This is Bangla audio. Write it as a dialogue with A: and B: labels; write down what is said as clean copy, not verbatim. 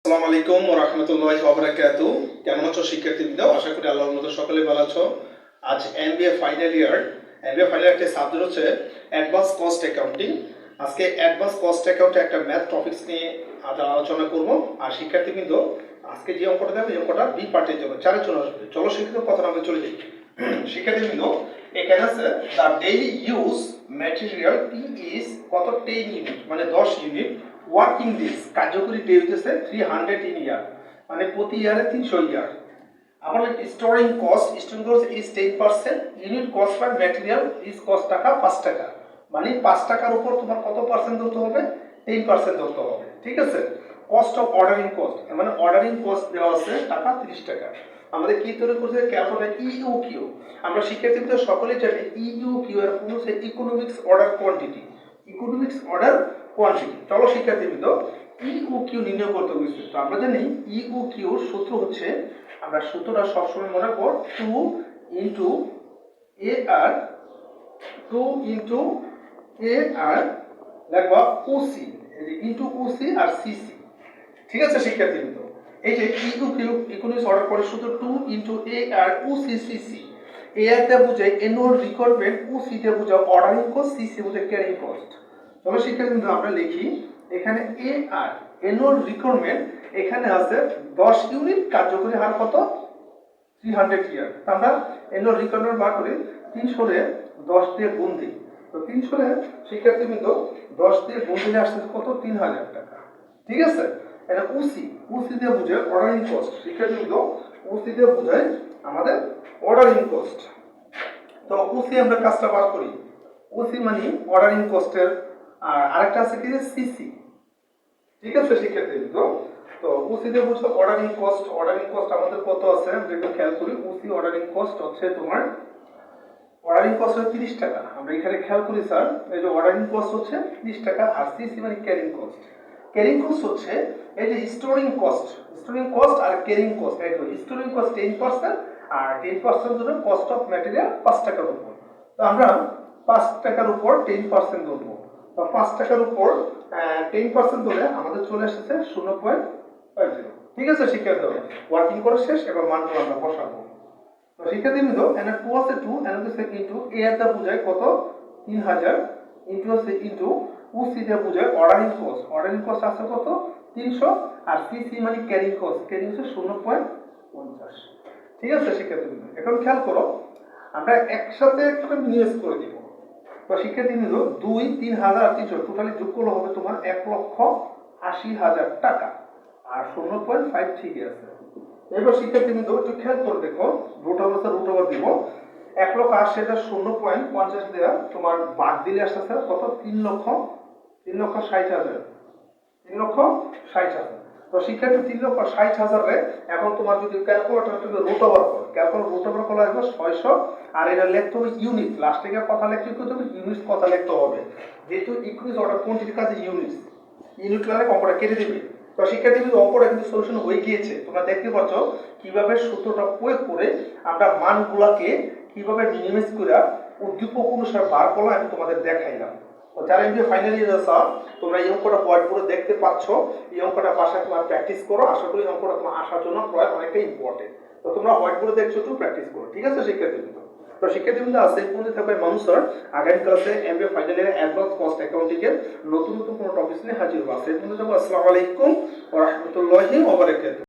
A: আসসালামু আলাইকুম ওয়া রাহমাতুল্লাহি ওয়া বারাকাতুহু। কেমন আছো শিক্ষার্থীবৃন্দ? আশা করি আল্লাহর মতো সকলে ভালো আছো। আজ এমবিএ ফাইনাল ইয়ার একটা সাবজেক্ট হচ্ছে অ্যাডভান্স কস্ট অ্যাকাউন্টিং। আজকে অ্যাডভান্স কস্ট অ্যাকাউন্টে একটা ম্যাথ টপিকস নিয়ে আলোচনা করব। আর শিক্ষার্থীবৃন্দ, আজকে যে অঙ্কটা দেবো এই অঙ্কটা বি পার্টের জন্য, চারের জন্য আসবে। চলো শিক্ষিত কথা আমরা চলে যাই। শিক্ষার্থীবৃন্দ, এখানে আছে the daily use material P is কত 10 ইউনিট, মানে 10 ইউনিট। ওয়ার্কিং ডেজ, কার্যকরী ডে হইতেছে 300 ইন ইয়ার, মানে প্রতি ইয়ারে 300 ইয়ার। আবার storing cost is 10%, unit cost by material is cost টাকা 5 টাকা, মানে 5 টাকার উপর তোমার কত পার্সেন্ট ধরতে হবে? 10% ধরতে হবে। ঠিক আছে। কস্ট অফ অর্ডারিং কস্ট, মানে অর্ডারিং কস্ট দেওয়া আছে টাকা 30 টাকা। আমাদের কি তৈরি করছে? Calculate EOQ. আমরা শিক্ষার্থীদের সকলেই জানি ইউ কিউ এর কোন হচ্ছে economics order quantity. Economics order quantity. চলো শিক্ষার্থীবৃন্দ, ইউ কিউ নির্ণয় করতে হয়েছে। তো আমরা জানি ইউ কিউ সূত্র হচ্ছে, আমরা সূত্রটা সবসময় মনে রাখবো 2 ইন্টু এ আর 2 ইন্টু এ আর লাগবা ওসি, ইন্টু ওসি আর সিসি। ঠিক আছে শিক্ষার্থীবৃন্দ, এই যে ইউ কিউ ইকোনমিক্স অর্ডার করে সূত্র 2 ইন্টু এ আর ওসি সিসি। এ আর তে বোঝায় অ্যানুয়াল রিকোয়ারমেন্ট, ওসি তে বোঝায় অর্ডারিং কস্ট, সিসি বোঝায় ক্যারিং কস্ট। চলো শিক্ষার্থীবৃন্দ, আমরা লিখি এখানে এ আর অ্যানুয়াল রিকোয়ারমেন্ট, এখানে আছে 10 ইউনিট, কার্যকরী হার কত? 300 ইয়ার। আমরা অ্যানুয়াল রিকোয়ারমেন্ট বার করি 300 এর 10 দিয়ে গুণ দিই। তো 300 এর শিক্ষার্থীবৃন্দ 10 দিয়ে গুণ দিলে আসছে কত? 3000 টাকা। ঠিক আছে। এটা ওসি, ওসি দিয়ে বোঝায় অর্ডারিং কস্ট। শিক্ষার্থীবৃন্দ, ওসি দিয়ে বোঝায় আমাদের অর্ডারিং কস্ট। তো ওসি আমরা কাজটা বার করি। ওসি মানে অর্ডারিং কস্টের, আর আরেকটা আছে কি? সিসি। ঠিক আছে শিক্ষার্থীবৃন্দ, তো ওসি দিয়ে বুঝছো অর্ডারিং কস্ট। অর্ডারিং কস্ট আমাদের কত আছে আমরা একটু খেয়াল করি। ওসি অর্ডারিং কস্ট হচ্ছে তোমার, অর্ডারিং কস্ট হচ্ছে 30 টাকা। আমরা এখানে খেয়াল করি স্যার, এই যে অর্ডারিং কস্ট হচ্ছে 30 টাকা, আর সিসি মানে ক্যারিং কস্ট। ক্যারিং কস্ট হচ্ছে এই যে স্টোরিং কস্ট, স্টোরিং কস্ট আর ক্যারিং কস্ট একই। স্টোরিং কস্ট 10%, আর 10% ধরে কস্ট অফ ম্যাটেরিয়াল 5 টাকার উপর। তো আমরা 5 টাকার উপর 10% ধরবো। তো 5 টাকার উপর 10% ধরে আমাদের চলে এসেছে 0.50। ঠিক আছে শিক্ষার্থী, ওয়ার্কিং করে শেষ। এবার মানগুলো আমরা বসাবো। তো শিক্ষার্থীবৃন্দ, এখানে 2 আছে 2, এখানে হচ্ছে ইনটু এ এর দা বোঝায় কত? 3000, ইনটু আছে ইনটু ওসি দিয়ে বোঝায় অর্ডারিং কস্ট। অর্ডারিং কস্ট আছে কত? 300, আর সিসি মানে ক্যারিং কস্ট, ক্যারিং হচ্ছে 0.50। ঠিক আছে শিক্ষার্থীবৃন্দ, এখন খেয়াল করো, আমরা একসাথে একটা নিউজ করে দিব। তো শিক্ষার্থীবৃন্দ 2, 3000 আর 300 টোটালি যোগ করলে হবে তোমার 1,80,000 টাকা, আর 0.5 ঠিকই আছে। এবার শিক্ষার্থীবৃন্দ একটু খেয়াল করে দেখো, রুট ওভার দিব। 1,80,000 0.50 দেওয়া তোমার বাদ দিলে আসতেছে কত? 3,60,000। 3,60,000। তো শিক্ষার্থী 3,60,000 রে এখন তোমার যদি ক্যালকুলেটর তুমি রুট ওভার করো, রুট ওভার করলে আসবে 600, আর এটা লিখতে হবে ইউনিট। লাস্ট থেকে কথা লিখতে হবে ইউনিট, কথা লিখতে হবে, যেহেতু ইকুইজ অর্ডার কোয়ান্টিটির কাছে ইউনিট। ইউনিট লাগে অঙ্কটা কেটে দিবে। তো শিক্ষার্থী অঙ্কটা কিন্তু সলিউশন হয়ে গিয়েছে। তোমরা দেখতে পাচ্ছ কিভাবে সূত্রটা প্রয়োগ করে আমরা মানগুলাকে কিভাবে মিনিমাইজ করে উদ্দীপক অনুসারে বার করলাম, আমি তোমাদের দেখাইলাম। তো যারা এমবি ফাইনাল ইয়ার আছে, তোমরা এই অঙ্কটা হোয়াইট বোর্ডে দেখতে পাচ্ছ। এই অঙ্কটা বাসায় তোমার প্র্যাকটিস করো। আশা করি এই অঙ্কটা তোমার আসার জন্য প্রায় অনেকটা ইম্পর্টেন্ট। তো তোমরা হোয়াইট বোর্ডে দেখছো, একটু প্র্যাকটিস করো। ঠিক আছে শিক্ষার্থীবৃন্দ। তো শিক্ষার্থীবৃন্দ, আছে পর্যন্ত থাকবে মানুষ স্যার। আগামী ক্লাসে MBA final year advance cost accounting এর নতুন নতুন কোনো টপিক নিয়ে হাজির হবো। সেই পর্যন্ত আসসালামু আলাইকুম ওয়া রাহমাতুল্লাহি ওয়া বারাকাতুহু।